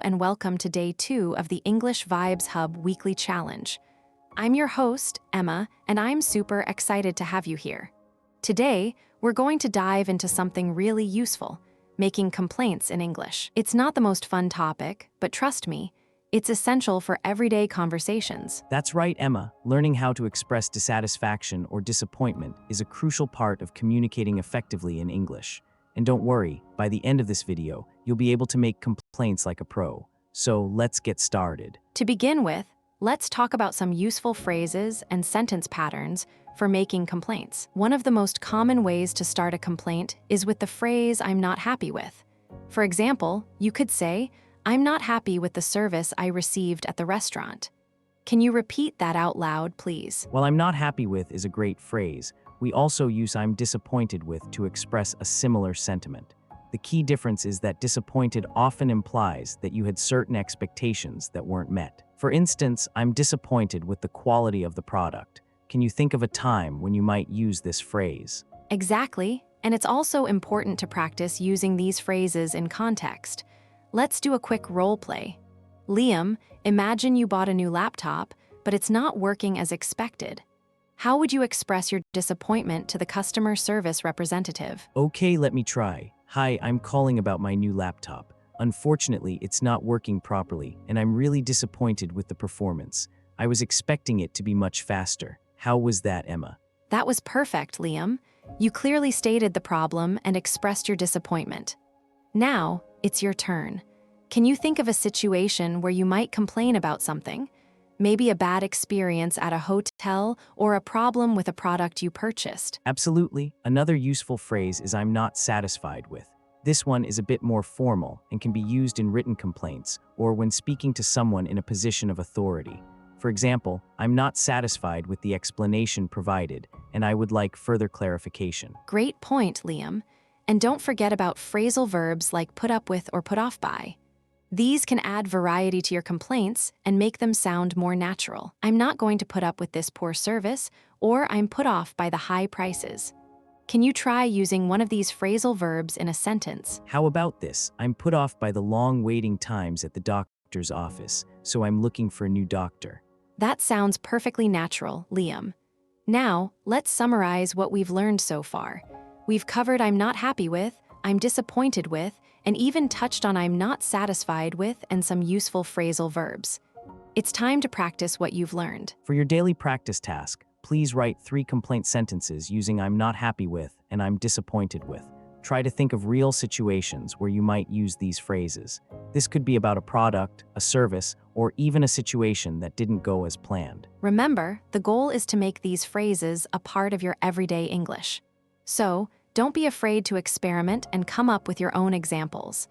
and welcome to day 2 of the English Vibes Hub Weekly Challenge. I'm your host, Emma, and I'm super excited to have you here. Today, we're going to dive into something really useful, making complaints in English. It's not the most fun topic, but trust me, it's essential for everyday conversations. That's right, Emma. Learning how to express dissatisfaction or disappointment is a crucial part of communicating effectively in English. And don't worry, by the end of this video, you'll be able to make complaints like a pro. So let's get started. To begin with, let's talk about some useful phrases and sentence patterns for making complaints. One of the most common ways to start a complaint is with the phrase, "I'm not happy with." For example, you could say, "I'm not happy with the service I received at the restaurant." Can you repeat that out loud, please? While "I'm not happy with" is a great phrase, we also use "I'm disappointed with" to express a similar sentiment. The key difference is that disappointed often implies that you had certain expectations that weren't met. For instance, "I'm disappointed with the quality of the product." Can you think of a time when you might use this phrase? Exactly, and it's also important to practice using these phrases in context. Let's do a quick role play. Liam, imagine you bought a new laptop, but it's not working as expected. How would you express your disappointment to the customer service representative? Okay, let me try. "Hi, I'm calling about my new laptop. Unfortunately, it's not working properly, and I'm really disappointed with the performance. I was expecting it to be much faster." How was that, Emma? That was perfect, Liam. You clearly stated the problem and expressed your disappointment. Now, it's your turn. Can you think of a situation where you might complain about something? Maybe a bad experience at a hotel or a problem with a product you purchased. Absolutely. Another useful phrase is "I'm not satisfied with." This one is a bit more formal and can be used in written complaints or when speaking to someone in a position of authority. For example, "I'm not satisfied with the explanation provided, and I would like further clarification." Great point, Liam. And don't forget about phrasal verbs like put up with or put off by. These can add variety to your complaints and make them sound more natural. "I'm not going to put up with this poor service," or "I'm put off by the high prices." Can you try using one of these phrasal verbs in a sentence? How about this? "I'm put off by the long waiting times at the doctor's office, so I'm looking for a new doctor." That sounds perfectly natural, Liam. Now, let's summarize what we've learned so far. We've covered "I'm not happy with," "I'm disappointed with," and even touched on "I'm not satisfied with" and some useful phrasal verbs. It's time to practice what you've learned. For your daily practice task, please write 3 complaint sentences using "I'm not happy with" and "I'm disappointed with." Try to think of real situations where you might use these phrases. This could be about a product, a service, or even a situation that didn't go as planned. Remember, the goal is to make these phrases a part of your everyday English. So, don't be afraid to experiment and come up with your own examples.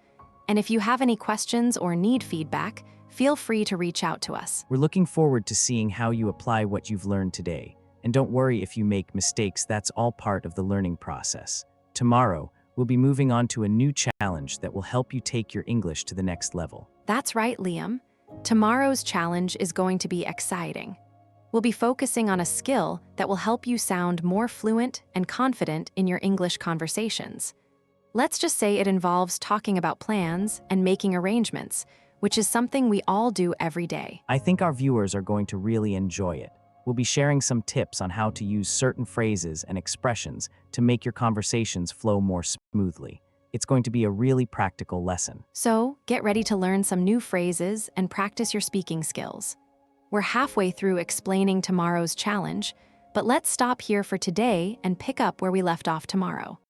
And if you have any questions or need feedback, feel free to reach out to us. We're looking forward to seeing how you apply what you've learned today. And don't worry if you make mistakes, that's all part of the learning process. Tomorrow, we'll be moving on to a new challenge that will help you take your English to the next level. That's right, Liam. Tomorrow's challenge is going to be exciting. We'll be focusing on a skill that will help you sound more fluent and confident in your English conversations. Let's just say it involves talking about plans and making arrangements, which is something we all do every day. I think our viewers are going to really enjoy it. We'll be sharing some tips on how to use certain phrases and expressions to make your conversations flow more smoothly. It's going to be a really practical lesson. So, get ready to learn some new phrases and practice your speaking skills. We're halfway through explaining tomorrow's challenge, but let's stop here for today and pick up where we left off tomorrow.